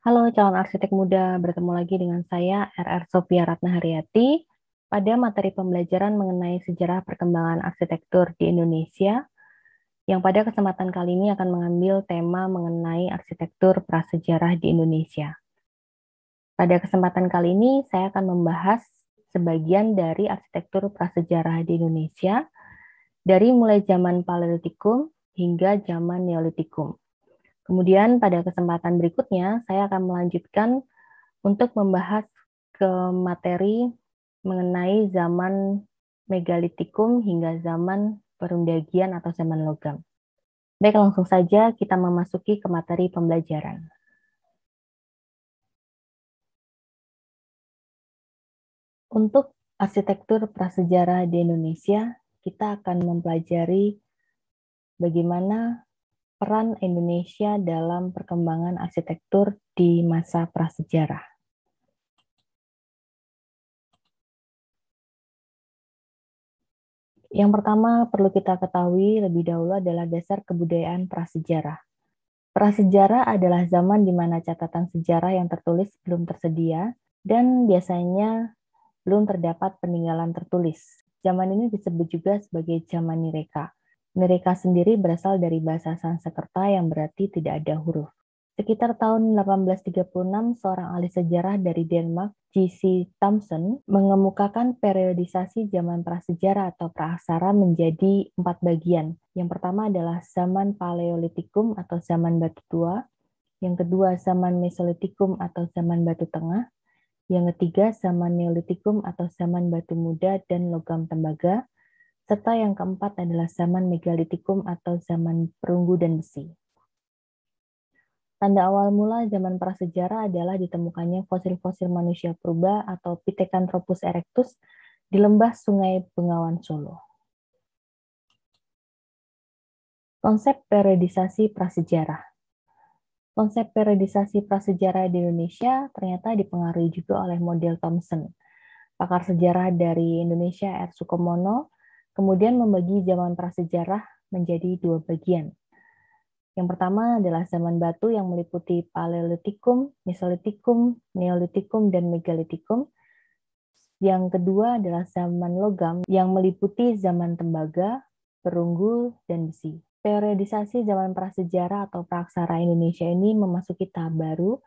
Halo calon arsitek muda, bertemu lagi dengan saya RR Sophia Ratnahariati pada materi pembelajaran mengenai sejarah perkembangan arsitektur di Indonesia, yang pada kesempatan kali ini akan mengambil tema mengenai arsitektur prasejarah di Indonesia. Pada kesempatan kali ini saya akan membahas sebagian dari arsitektur prasejarah di Indonesia, dari mulai zaman Paleolitikum hingga zaman Neolitikum. Kemudian pada kesempatan berikutnya saya akan melanjutkan untuk membahas ke materi mengenai zaman megalitikum hingga zaman perundagian atau zaman logam. Baik, langsung saja kita memasuki ke materi pembelajaran. Untuk arsitektur prasejarah di Indonesia, kita akan mempelajari bagaimana peran Indonesia dalam perkembangan arsitektur di masa prasejarah. Yang pertama perlu kita ketahui lebih dahulu adalah dasar kebudayaan prasejarah. Prasejarah adalah zaman di mana catatan sejarah yang tertulis belum tersedia dan biasanya belum terdapat peninggalan tertulis. Zaman ini disebut juga sebagai zaman Nireka. Nireka sendiri berasal dari bahasa Sanskerta yang berarti tidak ada huruf. Sekitar tahun 1836, seorang ahli sejarah dari Denmark, J.C. Thomson, mengemukakan periodisasi zaman prasejarah atau praaksara menjadi 4 bagian. Yang pertama adalah zaman Paleolitikum atau zaman batu tua, yang kedua zaman Mesolitikum atau zaman batu tengah, yang ketiga zaman Neolitikum atau zaman batu muda dan logam tembaga, serta yang keempat adalah zaman Megalitikum atau zaman perunggu dan besi. Tanda awal mula zaman prasejarah adalah ditemukannya fosil-fosil manusia purba atau Pithecanthropus erectus di lembah Sungai Bengawan Solo. Konsep periodisasi prasejarah. Konsep periodisasi prasejarah di Indonesia ternyata dipengaruhi juga oleh model Thomson. Pakar sejarah dari Indonesia R. Sukomono kemudian membagi zaman prasejarah menjadi 2 bagian. Yang pertama adalah zaman batu yang meliputi Paleolitikum, Mesolitikum, Neolitikum, dan Megalitikum. Yang kedua adalah zaman logam yang meliputi zaman tembaga, perunggu, dan besi. Periodisasi zaman prasejarah atau praaksara Indonesia ini memasuki tahap baru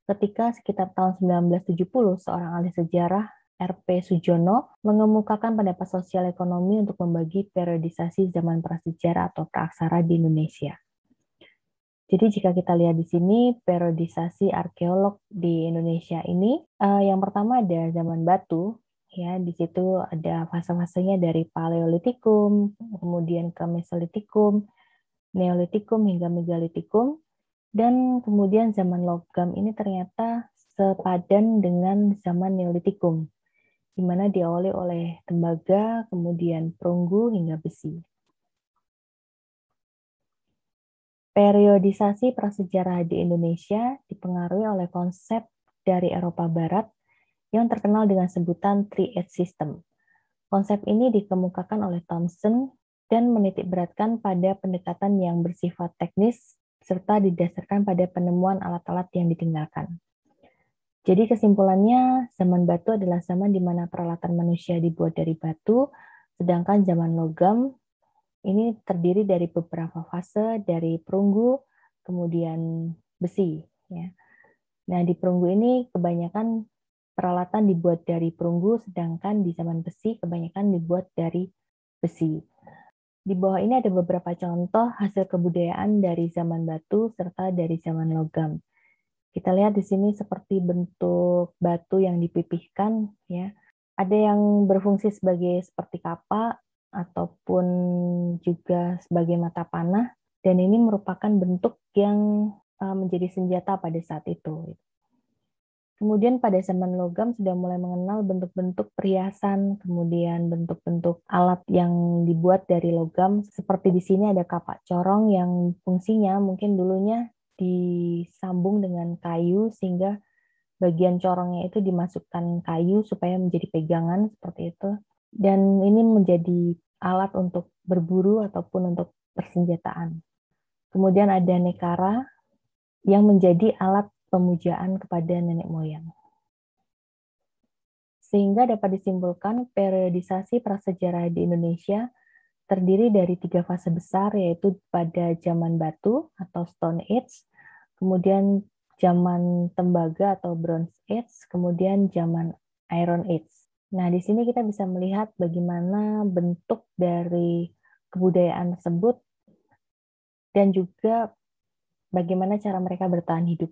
ketika sekitar tahun 1970 seorang ahli sejarah R.P. Sujono mengemukakan pendapat sosial ekonomi untuk membagi periodisasi zaman prasejarah atau praaksara di Indonesia. Jadi jika kita lihat di sini periodisasi arkeolog di Indonesia ini, yang pertama ada zaman batu, ya di situ ada fase-fasenya dari Paleolitikum, kemudian ke Mesolitikum, Neolitikum hingga Megalitikum, dan kemudian zaman logam ini ternyata sepadan dengan zaman Neolitikum, di mana diawali oleh tembaga, kemudian perunggu hingga besi. Periodisasi prasejarah di Indonesia dipengaruhi oleh konsep dari Eropa Barat yang terkenal dengan sebutan Three-Age System. Konsep ini dikemukakan oleh Thomson dan menitikberatkan pada pendekatan yang bersifat teknis serta didasarkan pada penemuan alat-alat yang ditinggalkan. Jadi kesimpulannya, zaman batu adalah zaman di mana peralatan manusia dibuat dari batu, sedangkan zaman logam ini terdiri dari beberapa fase, dari perunggu, kemudian besi. Ya. Nah, di perunggu ini kebanyakan peralatan dibuat dari perunggu, sedangkan di zaman besi kebanyakan dibuat dari besi. Di bawah ini ada beberapa contoh hasil kebudayaan dari zaman batu serta dari zaman logam. Kita lihat di sini seperti bentuk batu yang dipipihkan, ya. Ada yang berfungsi sebagai seperti kapak, ataupun juga sebagai mata panah, dan ini merupakan bentuk yang menjadi senjata pada saat itu. Kemudian pada zaman logam sudah mulai mengenal bentuk-bentuk perhiasan, kemudian bentuk-bentuk alat yang dibuat dari logam, seperti di sini ada kapak corong yang fungsinya mungkin dulunya disambung dengan kayu, sehingga bagian corongnya itu dimasukkan kayu supaya menjadi pegangan, seperti itu. Dan ini menjadi alat untuk berburu ataupun untuk persenjataan. Kemudian ada nekara yang menjadi alat pemujaan kepada nenek moyang. Sehingga dapat disimpulkan periodisasi prasejarah di Indonesia terdiri dari 3 fase besar, yaitu pada zaman batu atau Stone Age, kemudian zaman tembaga atau Bronze Age, kemudian zaman Iron Age. Nah, di sini kita bisa melihat bagaimana bentuk dari kebudayaan tersebut dan juga bagaimana cara mereka bertahan hidup.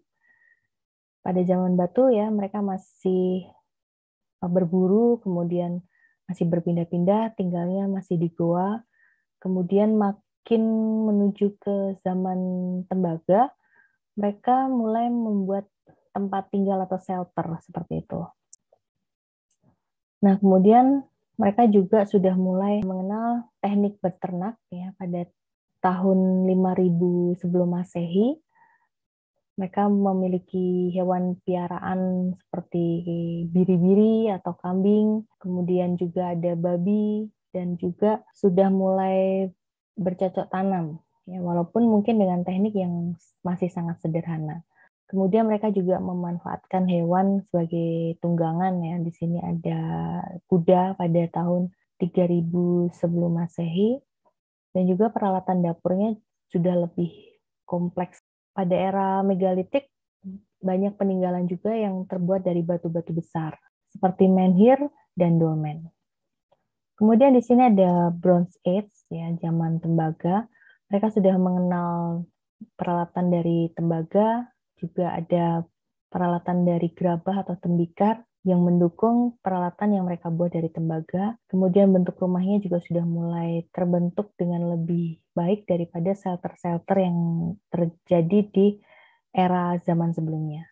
Pada zaman batu ya, mereka masih berburu, kemudian masih berpindah-pindah, tinggalnya masih di goa. Kemudian makin menuju ke zaman tembaga, mereka mulai membuat tempat tinggal atau shelter seperti itu. Nah, kemudian mereka juga sudah mulai mengenal teknik beternak ya pada tahun 5000 sebelum Masehi. Mereka memiliki hewan piaraan seperti biri-biri atau kambing, kemudian juga ada babi, dan juga sudah mulai bercocok tanam, ya, walaupun mungkin dengan teknik yang masih sangat sederhana. Kemudian mereka juga memanfaatkan hewan sebagai tunggangan, ya. Di sini ada kuda pada tahun 3000 sebelum Masehi, dan juga peralatan dapurnya sudah lebih kompleks. Pada era megalitik, banyak peninggalan juga yang terbuat dari batu-batu besar, seperti menhir dan dolmen. Kemudian di sini ada Bronze Age, ya, zaman tembaga. Mereka sudah mengenal peralatan dari tembaga, juga ada peralatan dari gerabah atau tembikar yang mendukung peralatan yang mereka buat dari tembaga. Kemudian bentuk rumahnya juga sudah mulai terbentuk dengan lebih baik daripada shelter-shelter yang terjadi di era zaman sebelumnya.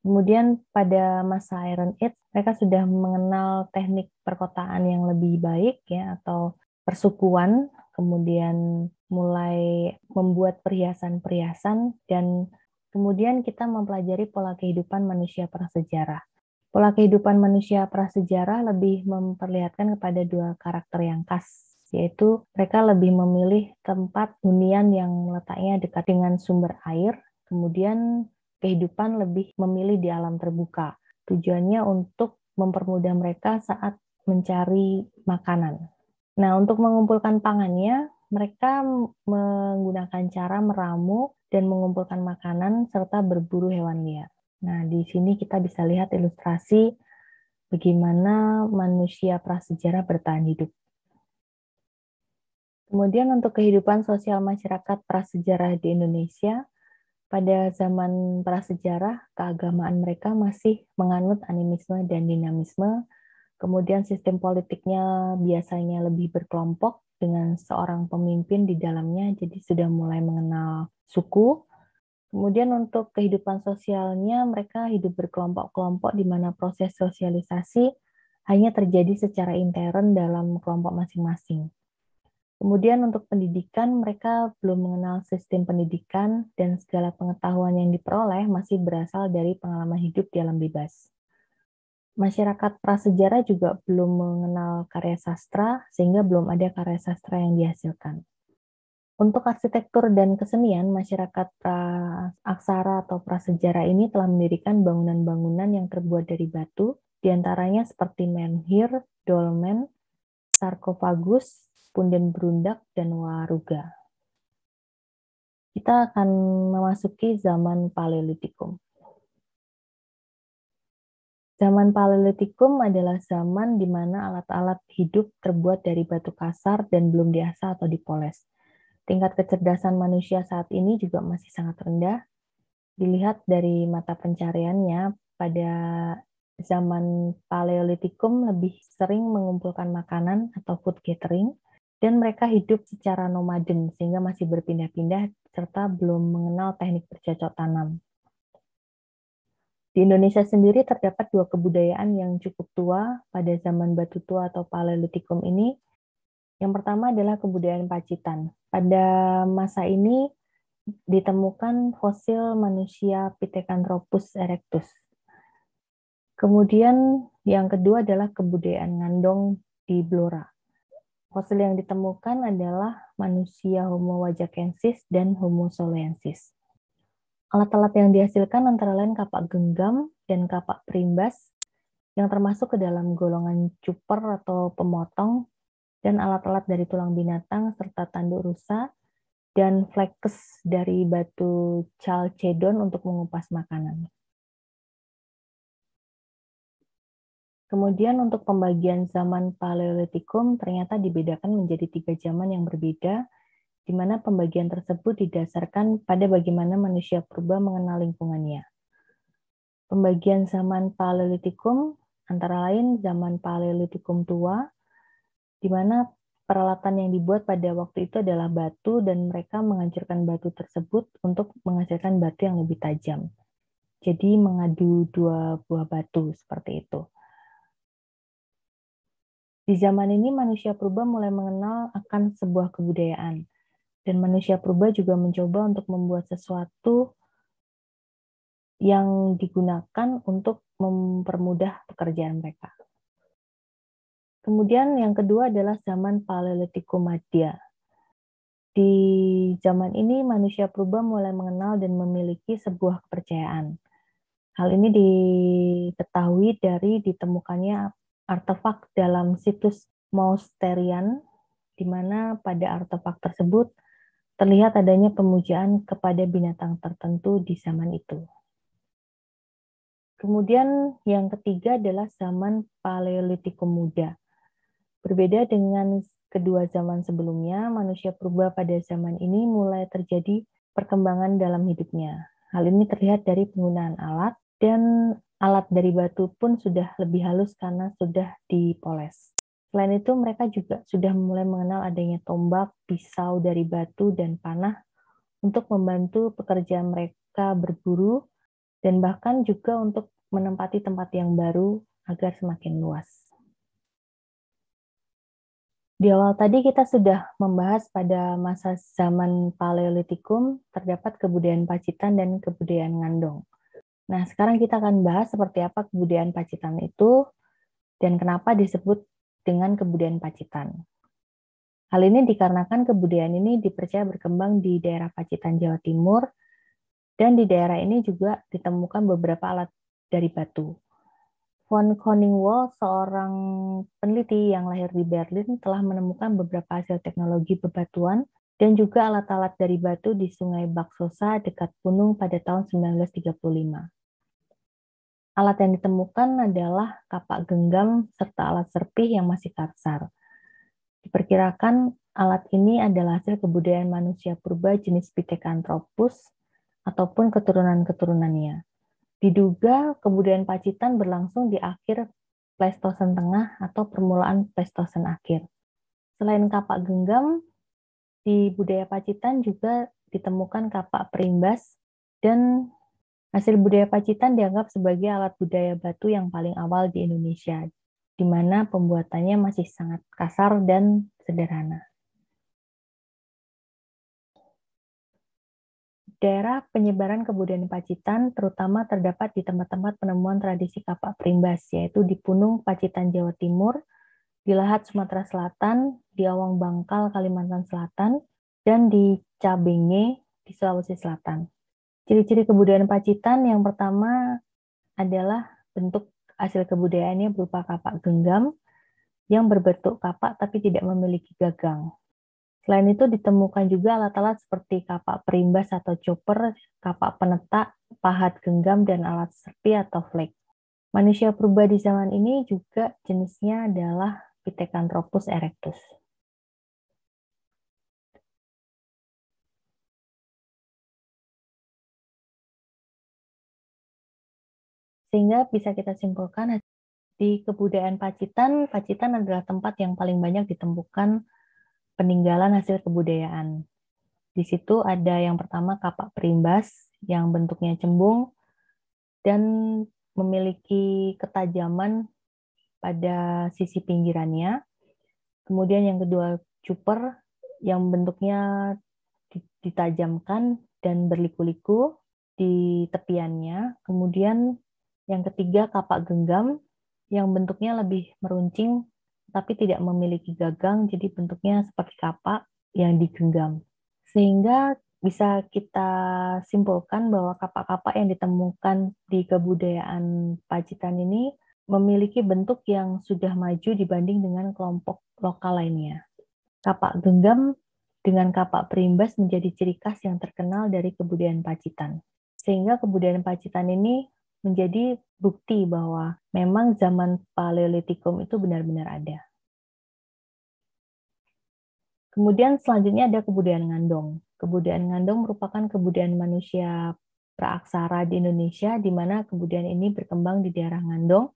Kemudian pada masa Iron Age, mereka sudah mengenal teknik perkotaan yang lebih baik, ya, atau persukuan, kemudian mulai membuat perhiasan-perhiasan, dan kemudian kita mempelajari pola kehidupan manusia prasejarah. Pola kehidupan manusia prasejarah lebih memperlihatkan kepada 2 karakter yang khas, yaitu mereka lebih memilih tempat hunian yang letaknya dekat dengan sumber air, kemudian kehidupan lebih memilih di alam terbuka. Tujuannya untuk mempermudah mereka saat mencari makanan. Nah, untuk mengumpulkan pangannya, mereka menggunakan cara meramu dan mengumpulkan makanan serta berburu hewan liar. Nah, di sini kita bisa lihat ilustrasi bagaimana manusia prasejarah bertahan hidup. Kemudian untuk kehidupan sosial masyarakat prasejarah di Indonesia, pada zaman prasejarah, keagamaan mereka masih menganut animisme dan dinamisme. Kemudian sistem politiknya biasanya lebih berkelompok dengan seorang pemimpin di dalamnya, jadi sudah mulai mengenal suku. Kemudian untuk kehidupan sosialnya, mereka hidup berkelompok-kelompok di mana proses sosialisasi hanya terjadi secara intern dalam kelompok masing-masing. Kemudian untuk pendidikan, mereka belum mengenal sistem pendidikan dan segala pengetahuan yang diperoleh masih berasal dari pengalaman hidup di alam bebas. Masyarakat prasejarah juga belum mengenal karya sastra, sehingga belum ada karya sastra yang dihasilkan. Untuk arsitektur dan kesenian, masyarakat pra-aksara atau prasejarah ini telah mendirikan bangunan-bangunan yang terbuat dari batu, diantaranya seperti menhir, dolmen, sarkofagus, punden berundak, dan waruga. Kita akan memasuki zaman Paleolitikum. Zaman Paleolitikum adalah zaman di mana alat-alat hidup terbuat dari batu kasar dan belum diasah atau dipoles. Tingkat kecerdasan manusia saat ini juga masih sangat rendah. Dilihat dari mata pencariannya, pada zaman Paleolitikum lebih sering mengumpulkan makanan atau food gathering, dan mereka hidup secara nomaden sehingga masih berpindah-pindah serta belum mengenal teknik bercocok tanam. Di Indonesia sendiri terdapat 2 kebudayaan yang cukup tua pada zaman Batu Tua atau Paleolitikum ini. Yang pertama adalah kebudayaan Pacitan. Pada masa ini ditemukan fosil manusia Pithecanthropus erectus. Kemudian yang kedua adalah kebudayaan Ngandong di Blora. Fosil yang ditemukan adalah manusia Homo wajakensis dan Homo soloensis. Alat-alat yang dihasilkan antara lain kapak genggam dan kapak perimbas yang termasuk ke dalam golongan cuper atau pemotong, dan alat-alat dari tulang binatang serta tanduk rusa, dan flekes dari batu chalcedon untuk mengupas makanan. Kemudian untuk pembagian zaman Paleolitikum ternyata dibedakan menjadi 3 zaman yang berbeda, di mana pembagian tersebut didasarkan pada bagaimana manusia purba mengenal lingkungannya. Pembagian zaman Paleolitikum antara lain zaman Paleolitikum tua, di mana peralatan yang dibuat pada waktu itu adalah batu dan mereka menghancurkan batu tersebut untuk menghasilkan batu yang lebih tajam. Jadi mengadu dua buah batu seperti itu. Di zaman ini manusia purba mulai mengenal akan sebuah kebudayaan, dan manusia purba juga mencoba untuk membuat sesuatu yang digunakan untuk mempermudah pekerjaan mereka. Kemudian yang kedua adalah zaman Paleolitikum Madya. Di zaman ini manusia purba mulai mengenal dan memiliki sebuah kepercayaan. Hal ini diketahui dari ditemukannya artefak dalam situs Mousterian, di mana pada artefak tersebut terlihat adanya pemujaan kepada binatang tertentu di zaman itu. Kemudian yang ketiga adalah zaman Paleolitikum Muda. Berbeda dengan kedua zaman sebelumnya, manusia purba pada zaman ini mulai terjadi perkembangan dalam hidupnya. Hal ini terlihat dari penggunaan alat, dan alat dari batu pun sudah lebih halus karena sudah dipoles. Selain itu, mereka juga sudah mulai mengenal adanya tombak, pisau dari batu, dan panah untuk membantu pekerjaan mereka berburu, dan bahkan juga untuk menempati tempat yang baru agar semakin luas. Di awal tadi kita sudah membahas pada masa zaman Paleolitikum terdapat kebudayaan Pacitan dan kebudayaan Ngandong. Nah, sekarang kita akan bahas seperti apa kebudayaan Pacitan itu dan kenapa disebut dengan kebudayaan Pacitan. Hal ini dikarenakan kebudayaan ini dipercaya berkembang di daerah Pacitan, Jawa Timur, dan di daerah ini juga ditemukan beberapa alat dari batu. Von Koningwall, seorang peneliti yang lahir di Berlin, telah menemukan beberapa hasil teknologi bebatuan dan juga alat-alat dari batu di Sungai Baksosa dekat Punung pada tahun 1935. Alat yang ditemukan adalah kapak genggam serta alat serpih yang masih kasar. Diperkirakan alat ini adalah hasil kebudayaan manusia purba jenis Pithecanthropus ataupun keturunan-keturunannya. Diduga kebudayaan Pacitan berlangsung di akhir Pleistosen Tengah atau permulaan Pleistosen Akhir. Selain kapak genggam, di budaya Pacitan juga ditemukan kapak perimbas, dan hasil budaya Pacitan dianggap sebagai alat budaya batu yang paling awal di Indonesia, di mana pembuatannya masih sangat kasar dan sederhana. Daerah penyebaran kebudayaan Pacitan terutama terdapat di tempat-tempat penemuan tradisi kapak perimbas, yaitu di Punung Pacitan, Jawa Timur, di Lahat, Sumatera Selatan, di Awang Bangkal, Kalimantan Selatan, dan di Cabenge, di Sulawesi Selatan. Ciri-ciri kebudayaan Pacitan yang pertama adalah bentuk hasil kebudayaannya berupa kapak genggam yang berbentuk kapak tapi tidak memiliki gagang. Selain itu ditemukan juga alat-alat seperti kapak perimbas atau chopper, kapak penetak, pahat genggam, dan alat serpi atau flake. Manusia purba di zaman ini juga jenisnya adalah Pithecanthropus erectus. Sehingga bisa kita simpulkan di kebudayaan Pacitan, Pacitan adalah tempat yang paling banyak ditemukan peninggalan hasil kebudayaan. Di situ ada yang pertama kapak perimbas yang bentuknya cembung dan memiliki ketajaman pada sisi pinggirannya. Kemudian yang kedua cuper yang bentuknya ditajamkan dan berliku-liku di tepiannya. Kemudian yang ketiga kapak genggam yang bentuknya lebih meruncing tapi tidak memiliki gagang, jadi bentuknya seperti kapak yang digenggam. Sehingga bisa kita simpulkan bahwa kapak-kapak yang ditemukan di kebudayaan Pacitan ini memiliki bentuk yang sudah maju dibanding dengan kelompok lokal lainnya. Kapak genggam dengan kapak perimbas menjadi ciri khas yang terkenal dari kebudayaan Pacitan. Sehingga kebudayaan Pacitan ini menjadi bukti bahwa memang zaman Paleolitikum itu benar-benar ada. Kemudian selanjutnya ada kebudayaan Ngandong. Kebudayaan Ngandong merupakan kebudayaan manusia praaksara di Indonesia, di mana kebudayaan ini berkembang di daerah Ngandong,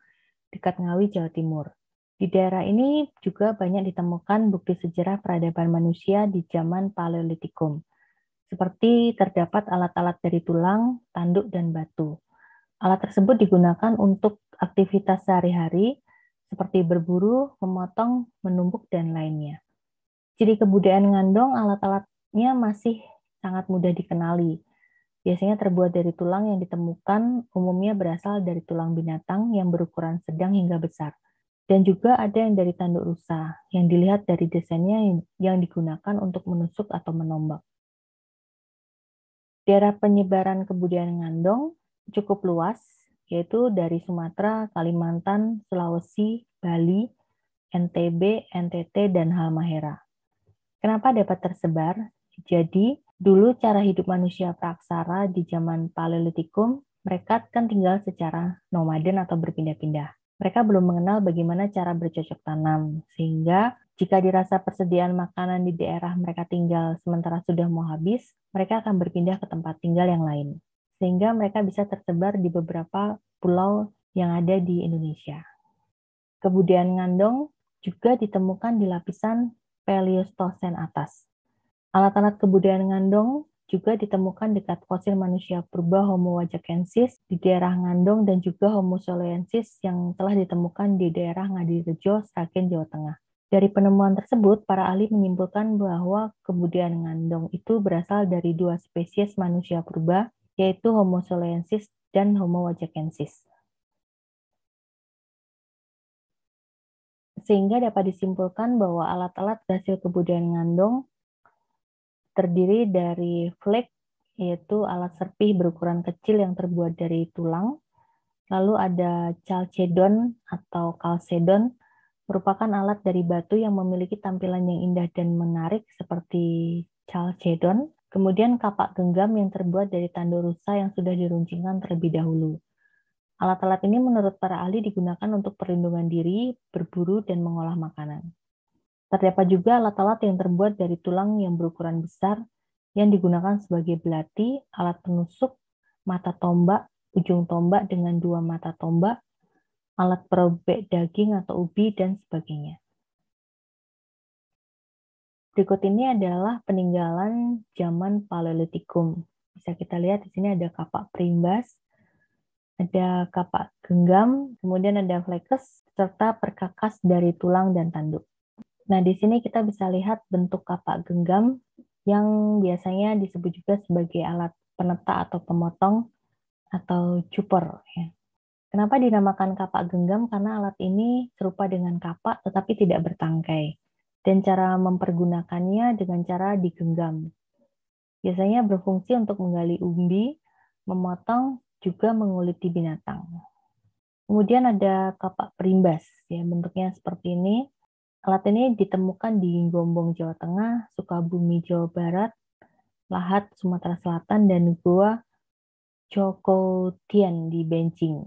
dekat Ngawi, Jawa Timur. Di daerah ini juga banyak ditemukan bukti sejarah peradaban manusia di zaman Paleolitikum, seperti terdapat alat-alat dari tulang, tanduk, dan batu. Alat tersebut digunakan untuk aktivitas sehari-hari, seperti berburu, memotong, menumbuk, dan lainnya. Ciri kebudayaan Ngandong, alat-alatnya masih sangat mudah dikenali. Biasanya terbuat dari tulang yang ditemukan, umumnya berasal dari tulang binatang yang berukuran sedang hingga besar. Dan juga ada yang dari tanduk rusa, yang dilihat dari desainnya yang digunakan untuk menusuk atau menombak. Daerah penyebaran kebudayaan Ngandong cukup luas, yaitu dari Sumatera, Kalimantan, Sulawesi, Bali, NTB, NTT, dan Halmahera. Kenapa dapat tersebar? Jadi, dulu cara hidup manusia praaksara di zaman Paleolitikum, mereka kan tinggal secara nomaden atau berpindah-pindah. Mereka belum mengenal bagaimana cara bercocok tanam, sehingga jika dirasa persediaan makanan di daerah mereka tinggal sementara sudah mau habis, mereka akan berpindah ke tempat tinggal yang lain. Sehingga mereka bisa tersebar di beberapa pulau yang ada di Indonesia. Kebudayaan Ngandong juga ditemukan di lapisan Paleostosen atas. Alat-alat kebudayaan Ngandong juga ditemukan dekat fosil manusia purba Homo wajakensis di daerah Ngandong dan juga Homo soloensis yang telah ditemukan di daerah Ngadirejo, Sragen, Jawa Tengah. Dari penemuan tersebut, para ahli menyimpulkan bahwa kebudayaan Ngandong itu berasal dari dua spesies manusia purba, yaitu Homo soloensis dan Homo wajakensis. Sehingga dapat disimpulkan bahwa alat-alat hasil kebudayaan Ngandong terdiri dari flake, yaitu alat serpih berukuran kecil yang terbuat dari tulang. Lalu ada chalcedon atau kalsedon, merupakan alat dari batu yang memiliki tampilan yang indah dan menarik seperti chalcedon. Kemudian kapak genggam yang terbuat dari tandur rusa yang sudah diruncingkan terlebih dahulu. Alat-alat ini menurut para ahli digunakan untuk perlindungan diri, berburu, dan mengolah makanan. Terdapat juga alat-alat yang terbuat dari tulang yang berukuran besar yang digunakan sebagai belati, alat penusuk, mata tombak, ujung tombak dengan dua mata tombak, alat perobek daging atau ubi, dan sebagainya. Berikut ini adalah peninggalan zaman Paleolitikum. Bisa kita lihat di sini ada kapak perimbas, ada kapak genggam, kemudian ada flekes, serta perkakas dari tulang dan tanduk. Nah, di sini kita bisa lihat bentuk kapak genggam yang biasanya disebut juga sebagai alat peneta atau pemotong atau cuper. Ya. Kenapa dinamakan kapak genggam? Karena alat ini serupa dengan kapak tetapi tidak bertangkai. Dan cara mempergunakannya dengan cara digenggam. Biasanya berfungsi untuk menggali umbi, memotong, juga menguliti binatang. Kemudian ada kapak perimbas, ya bentuknya seperti ini. Alat ini ditemukan di Gombong, Jawa Tengah, Sukabumi, Jawa Barat, Lahat, Sumatera Selatan, dan Gua Cokotien di Beijing.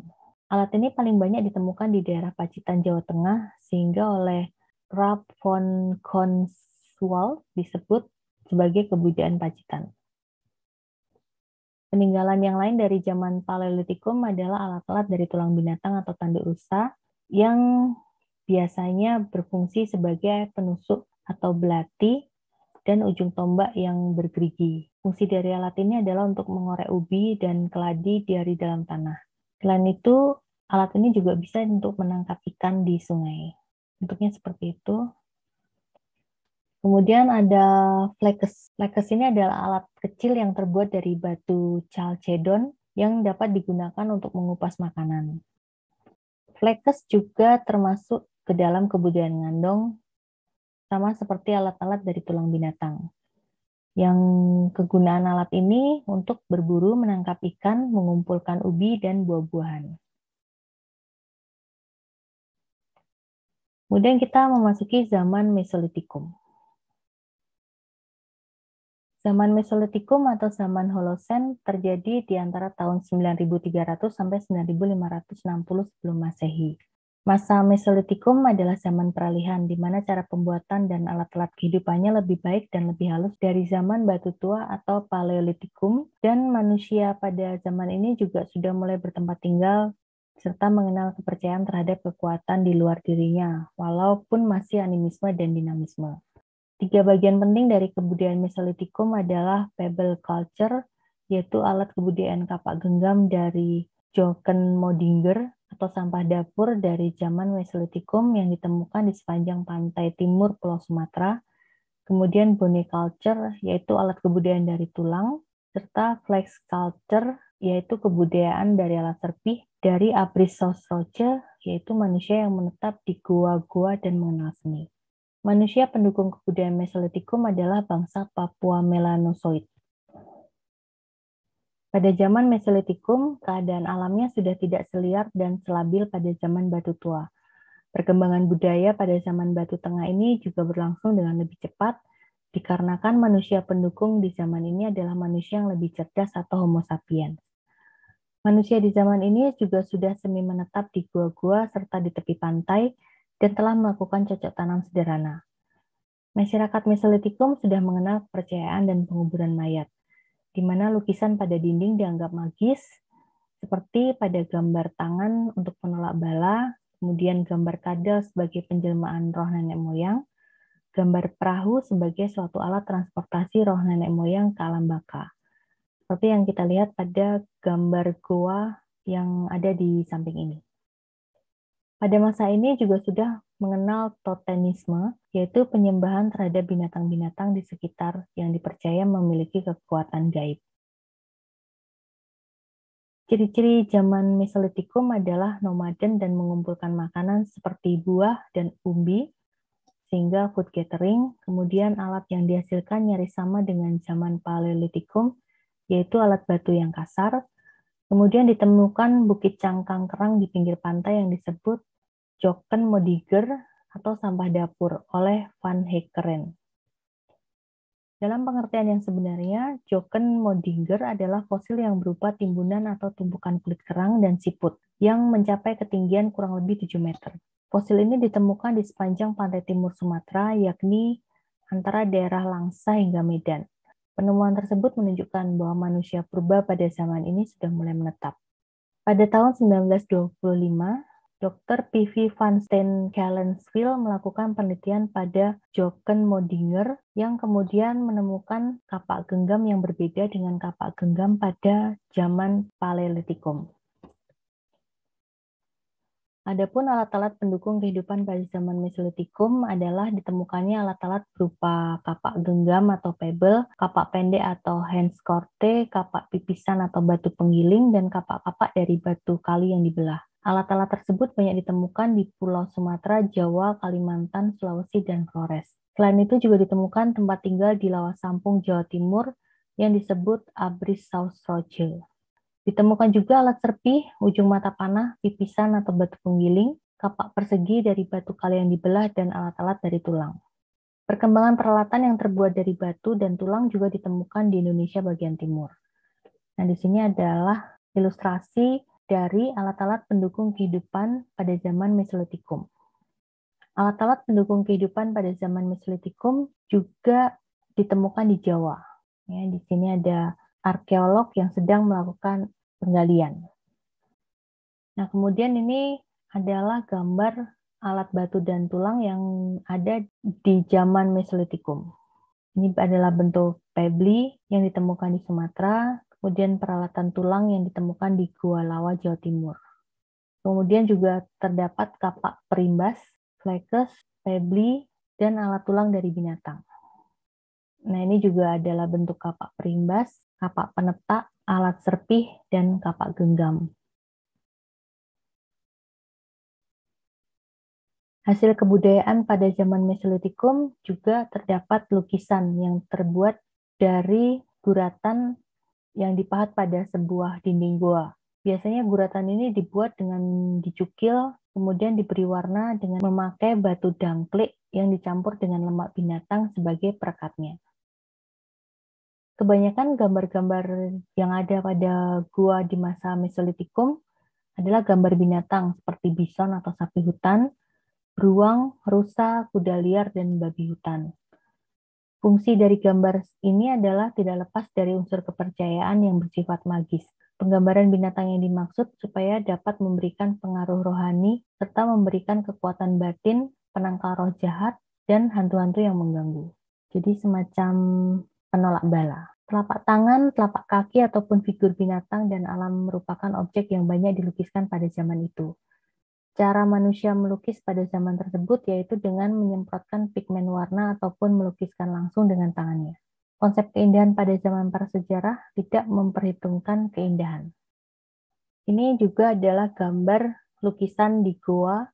Alat ini paling banyak ditemukan di daerah Pacitan, Jawa Tengah, sehingga oleh Raab von Konswald disebut sebagai kebudayaan Pacitan. Peninggalan yang lain dari zaman Paleolitikum adalah alat-alat dari tulang binatang atau tanduk rusa yang biasanya berfungsi sebagai penusuk atau belati dan ujung tombak yang bergerigi. Fungsi dari alat ini adalah untuk mengorek ubi dan keladi dari dalam tanah. Selain itu, alat ini juga bisa untuk menangkap ikan di sungai. Bentuknya seperti itu. Kemudian ada flekes. Flekes ini adalah alat kecil yang terbuat dari batu chalcedon yang dapat digunakan untuk mengupas makanan. Flekes juga termasuk ke dalam kebudayaan Ngandong, sama seperti alat-alat dari tulang binatang. yang kegunaan alat ini untuk berburu, menangkap ikan, mengumpulkan ubi, dan buah-buahan. Kemudian kita memasuki zaman Mesolitikum. Zaman Mesolitikum atau zaman Holosen terjadi di antara tahun 9300 sampai 9560 sebelum Masehi. Masa Mesolitikum adalah zaman peralihan di mana cara pembuatan dan alat-alat kehidupannya lebih baik dan lebih halus dari zaman Batu Tua atau Paleolitikum, dan manusia pada zaman ini juga sudah mulai bertempat tinggal serta mengenal kepercayaan terhadap kekuatan di luar dirinya, walaupun masih animisme dan dinamisme. 3 bagian penting dari kebudayaan Mesolitikum adalah pebble culture, yaitu alat kebudayaan kapak genggam dari Jokkenmodinger atau sampah dapur dari zaman Mesolitikum yang ditemukan di sepanjang pantai timur Pulau Sumatera. Kemudian bone culture, yaitu alat kebudayaan dari tulang, serta flex culture, yaitu kebudayaan dari alat serpih dari Abruzos-Roche, yaitu manusia yang menetap di gua-gua dan mengenal seni. Manusia pendukung kebudayaan Mesolitikum adalah bangsa Papua Melanozoid. Pada zaman Mesolitikum, keadaan alamnya sudah tidak seliar dan selabil pada zaman Batu Tua. Perkembangan budaya pada zaman Batu Tengah ini juga berlangsung dengan lebih cepat, dikarenakan manusia pendukung di zaman ini adalah manusia yang lebih cerdas atau Homo sapiens. Manusia di zaman ini juga sudah semi menetap di gua-gua serta di tepi pantai dan telah melakukan cocok tanam sederhana. Masyarakat Mesolitikum sudah mengenal kepercayaan dan penguburan mayat, di mana lukisan pada dinding dianggap magis, seperti pada gambar tangan untuk penolak bala, kemudian gambar kadal sebagai penjelmaan roh nenek moyang, gambar perahu sebagai suatu alat transportasi roh nenek moyang ke alam baka. Seperti yang kita lihat pada gambar goa yang ada di samping ini. Pada masa ini juga sudah mengenal totemisme, yaitu penyembahan terhadap binatang-binatang di sekitar yang dipercaya memiliki kekuatan gaib. Ciri-ciri zaman Mesolitikum adalah nomaden dan mengumpulkan makanan seperti buah dan umbi, sehingga food gathering. Kemudian alat yang dihasilkan nyaris sama dengan zaman Paleolitikum, yaitu alat batu yang kasar. Kemudian ditemukan bukit cangkang kerang di pinggir pantai yang disebut Jokkenmodiger atau sampah dapur oleh Van Heekeren. Dalam pengertian yang sebenarnya, Jokkenmodiger adalah fosil yang berupa timbunan atau tumpukan kulit kerang dan siput yang mencapai ketinggian kurang lebih 7 meter. Fosil ini ditemukan di sepanjang pantai timur Sumatera, yakni antara daerah Langsa hingga Medan. Penemuan tersebut menunjukkan bahwa manusia purba pada zaman ini sudah mulai menetap. Pada tahun 1925, Dr. P.V. van Steen Callensville melakukan penelitian pada Jokkenmodinger yang kemudian menemukan kapak genggam yang berbeda dengan kapak genggam pada zaman Paleolitikum. Adapun alat-alat pendukung kehidupan pada zaman Mesolitikum adalah ditemukannya alat-alat berupa kapak genggam atau pebble, kapak pendek atau handskorte, kapak pipisan atau batu penggiling, dan kapak-kapak dari batu kali yang dibelah. Alat-alat tersebut banyak ditemukan di Pulau Sumatera, Jawa, Kalimantan, Sulawesi, dan Flores. Selain itu juga ditemukan tempat tinggal di Lawas Sampung, Jawa Timur yang disebut Abruzos-Roche. Ditemukan juga alat serpih, ujung mata panah, pipisan atau batu penggiling, kapak persegi dari batu kali yang dibelah, dan alat-alat dari tulang. Perkembangan peralatan yang terbuat dari batu dan tulang juga ditemukan di Indonesia bagian timur. Nah, di sini adalah ilustrasi dari alat-alat pendukung kehidupan pada zaman Mesolitikum. Alat-alat pendukung kehidupan pada zaman Mesolitikum juga ditemukan di Jawa. Ya, di sini ada arkeolog yang sedang melakukan penggalian. Nah, kemudian ini adalah gambar alat batu dan tulang yang ada di zaman Mesolitikum. Ini adalah bentuk pebli yang ditemukan di Sumatera, kemudian peralatan tulang yang ditemukan di Gua Lawa, Jawa Timur. Kemudian juga terdapat kapak perimbas, flekes, pebli, dan alat tulang dari binatang. Nah, ini juga adalah bentuk kapak perimbas, kapak penetak, alat serpih, dan kapak genggam. Hasil kebudayaan pada zaman Mesolitikum juga terdapat lukisan yang terbuat dari guratan yang dipahat pada sebuah dinding gua. Biasanya guratan ini dibuat dengan dicukil, kemudian diberi warna dengan memakai batu dangklik yang dicampur dengan lemak binatang sebagai perekatnya. Kebanyakan gambar-gambar yang ada pada gua di masa Mesolitikum adalah gambar binatang seperti bison atau sapi hutan, beruang, rusa, kuda liar, dan babi hutan. Fungsi dari gambar ini adalah tidak lepas dari unsur kepercayaan yang bersifat magis. Penggambaran binatang yang dimaksud supaya dapat memberikan pengaruh rohani serta memberikan kekuatan batin, penangkal roh jahat, dan hantu-hantu yang mengganggu. Jadi semacam penolak bala. Telapak tangan, telapak kaki, ataupun figur binatang dan alam merupakan objek yang banyak dilukiskan pada zaman itu. Cara manusia melukis pada zaman tersebut yaitu dengan menyemprotkan pigmen warna ataupun melukiskan langsung dengan tangannya. Konsep keindahan pada zaman prasejarah tidak memperhitungkan keindahan. Ini juga adalah gambar lukisan di goa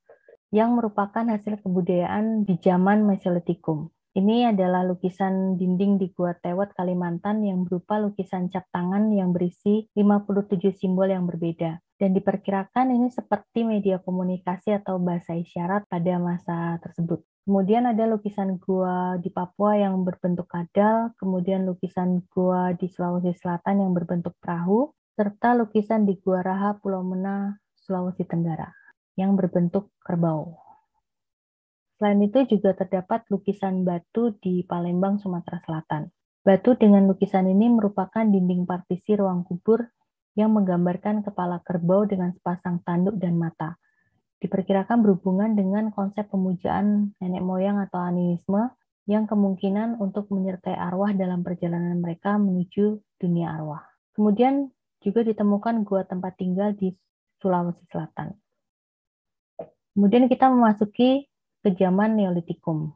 yang merupakan hasil kebudayaan di zaman Mesolitikum. Ini adalah lukisan dinding di Gua Tewet, Kalimantan yang berupa lukisan cap tangan yang berisi 57 simbol yang berbeda. Dan diperkirakan ini seperti media komunikasi atau bahasa isyarat pada masa tersebut. Kemudian ada lukisan gua di Papua yang berbentuk kadal, kemudian lukisan gua di Sulawesi Selatan yang berbentuk perahu, serta lukisan di Gua Raha, Pulau Mena, Sulawesi Tenggara yang berbentuk kerbau. Selain itu juga terdapat lukisan batu di Palembang, Sumatera Selatan. Batu dengan lukisan ini merupakan dinding partisi ruang kubur yang menggambarkan kepala kerbau dengan sepasang tanduk dan mata. Diperkirakan berhubungan dengan konsep pemujaan nenek moyang atau animisme yang kemungkinan untuk menyertai arwah dalam perjalanan mereka menuju dunia arwah. Kemudian juga ditemukan gua tempat tinggal di Sulawesi Selatan. Kemudian kita memasuki ke zaman Neolitikum.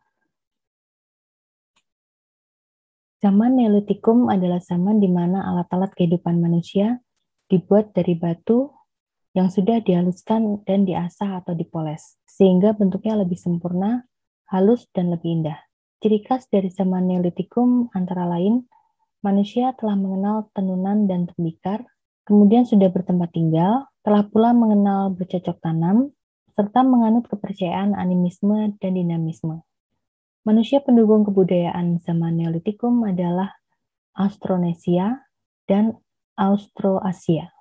Zaman Neolitikum adalah zaman di mana alat-alat kehidupan manusia dibuat dari batu yang sudah dihaluskan dan diasah atau dipoles, sehingga bentuknya lebih sempurna, halus, dan lebih indah. Ciri khas dari zaman Neolitikum antara lain, manusia telah mengenal tenunan dan tembikar, kemudian sudah bertempat tinggal, telah pula mengenal bercocok tanam, serta menganut kepercayaan animisme dan dinamisme. Manusia pendukung kebudayaan zaman Neolitikum adalah Austronesia dan Austroasia.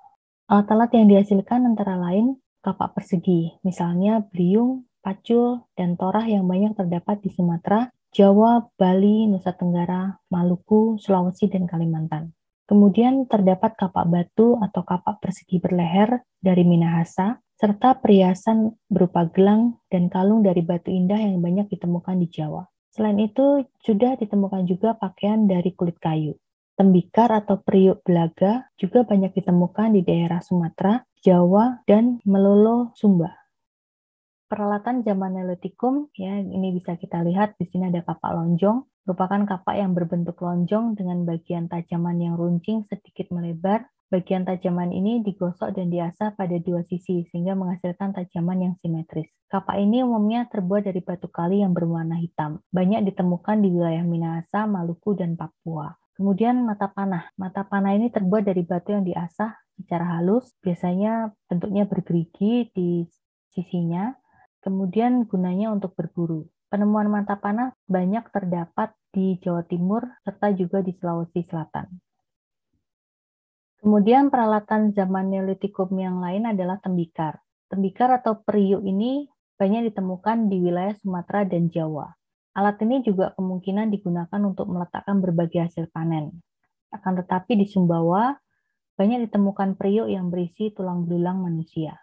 Alat-alat yang dihasilkan antara lain kapak persegi, misalnya beliung, pacul, dan torah yang banyak terdapat di Sumatera, Jawa, Bali, Nusa Tenggara, Maluku, Sulawesi, dan Kalimantan. Kemudian terdapat kapak batu atau kapak persegi berleher dari Minahasa, serta perhiasan berupa gelang dan kalung dari batu indah yang banyak ditemukan di Jawa. Selain itu, sudah ditemukan juga pakaian dari kulit kayu. Tembikar atau periuk belaga juga banyak ditemukan di daerah Sumatera, Jawa, dan Melolo, Sumba. Peralatan zaman Neolitikum, ya ini bisa kita lihat di sini ada kapak lonjong, merupakan kapak yang berbentuk lonjong dengan bagian tajaman yang runcing sedikit melebar. Bagian tajaman ini digosok dan diasah pada dua sisi sehingga menghasilkan tajaman yang simetris. Kapak ini umumnya terbuat dari batu kali yang berwarna hitam. Banyak ditemukan di wilayah Minahasa, Maluku, dan Papua. Kemudian mata panah. Mata panah ini terbuat dari batu yang diasah secara halus, biasanya bentuknya bergerigi di sisinya. Kemudian gunanya untuk berburu. Penemuan mata panah banyak terdapat di Jawa Timur serta juga di Sulawesi Selatan. Kemudian peralatan zaman Neolitikum yang lain adalah tembikar. Tembikar atau periuk ini banyak ditemukan di wilayah Sumatera dan Jawa. Alat ini juga kemungkinan digunakan untuk meletakkan berbagai hasil panen. Akan tetapi di Sumbawa banyak ditemukan periuk yang berisi tulang belulang manusia.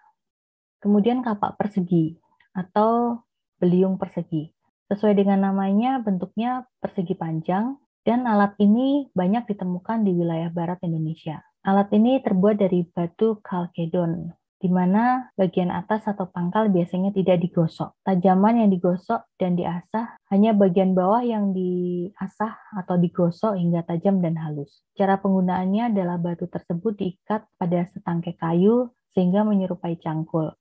Kemudian kapak persegi atau beliung persegi. Sesuai dengan namanya, bentuknya persegi panjang, dan alat ini banyak ditemukan di wilayah barat Indonesia. Alat ini terbuat dari batu kalkedon, di mana bagian atas atau pangkal biasanya tidak digosok. Tajaman yang digosok dan diasah hanya bagian bawah yang diasah atau digosok hingga tajam dan halus. Cara penggunaannya adalah batu tersebut diikat pada setangkai kayu sehingga menyerupai cangkul.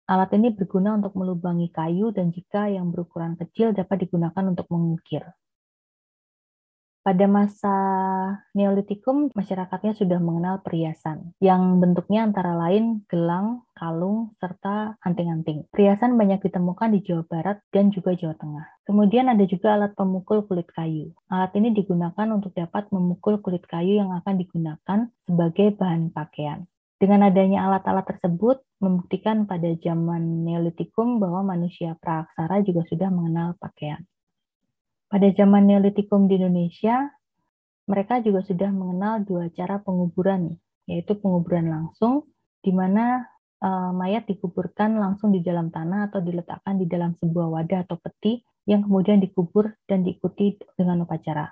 Alat ini berguna untuk melubangi kayu dan jika yang berukuran kecil dapat digunakan untuk mengukir. Pada masa Neolitikum, masyarakatnya sudah mengenal perhiasan, yang bentuknya antara lain gelang, kalung, serta anting-anting. Perhiasan banyak ditemukan di Jawa Barat dan juga Jawa Tengah. Kemudian ada juga alat pemukul kulit kayu. Alat ini digunakan untuk dapat memukul kulit kayu yang akan digunakan sebagai bahan pakaian. Dengan adanya alat-alat tersebut, membuktikan pada zaman Neolitikum bahwa manusia praaksara juga sudah mengenal pakaian. Pada zaman Neolitikum di Indonesia, mereka juga sudah mengenal dua cara penguburan, yaitu penguburan langsung, di mana mayat dikuburkan langsung di dalam tanah atau diletakkan di dalam sebuah wadah atau peti yang kemudian dikubur dan diikuti dengan upacara.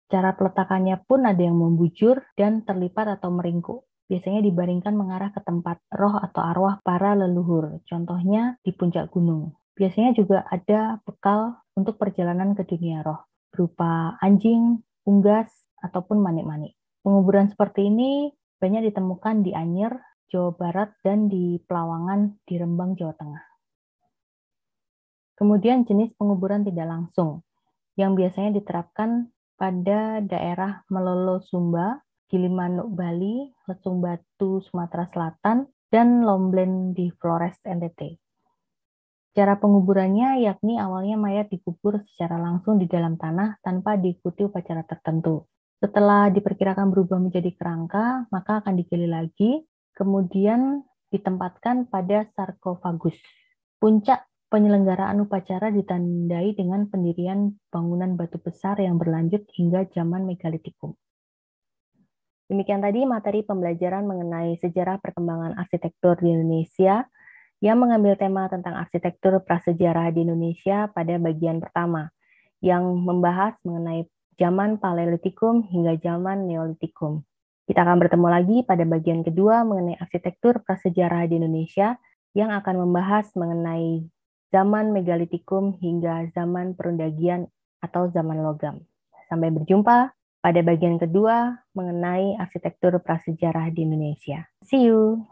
Cara peletakannya pun ada yang membujur dan terlipat atau meringkuk. Biasanya dibaringkan mengarah ke tempat roh atau arwah para leluhur, contohnya di puncak gunung. Biasanya juga ada bekal untuk perjalanan ke dunia roh, berupa anjing, unggas, ataupun manik-manik. Penguburan seperti ini banyak ditemukan di Anyer, Jawa Barat, dan di Pelawangan di Rembang, Jawa Tengah. Kemudian jenis penguburan tidak langsung, yang biasanya diterapkan pada daerah Melolo Sumba, Gilimanuk Bali, Lesung Batu Sumatera Selatan, dan Lomblen di Flores NTT. Cara penguburannya yakni awalnya mayat dikubur secara langsung di dalam tanah tanpa diikuti upacara tertentu. Setelah diperkirakan berubah menjadi kerangka, maka akan digali lagi, kemudian ditempatkan pada sarkofagus. Puncak penyelenggaraan upacara ditandai dengan pendirian bangunan batu besar yang berlanjut hingga zaman megalitikum. Demikian tadi materi pembelajaran mengenai sejarah perkembangan arsitektur di Indonesia yang mengambil tema tentang arsitektur prasejarah di Indonesia pada bagian pertama, yang membahas mengenai zaman Paleolitikum hingga zaman Neolitikum. Kita akan bertemu lagi pada bagian kedua mengenai arsitektur prasejarah di Indonesia yang akan membahas mengenai zaman Megalitikum hingga zaman Perundagian atau zaman logam. Sampai berjumpa pada bagian kedua mengenai arsitektur prasejarah di Indonesia. See you!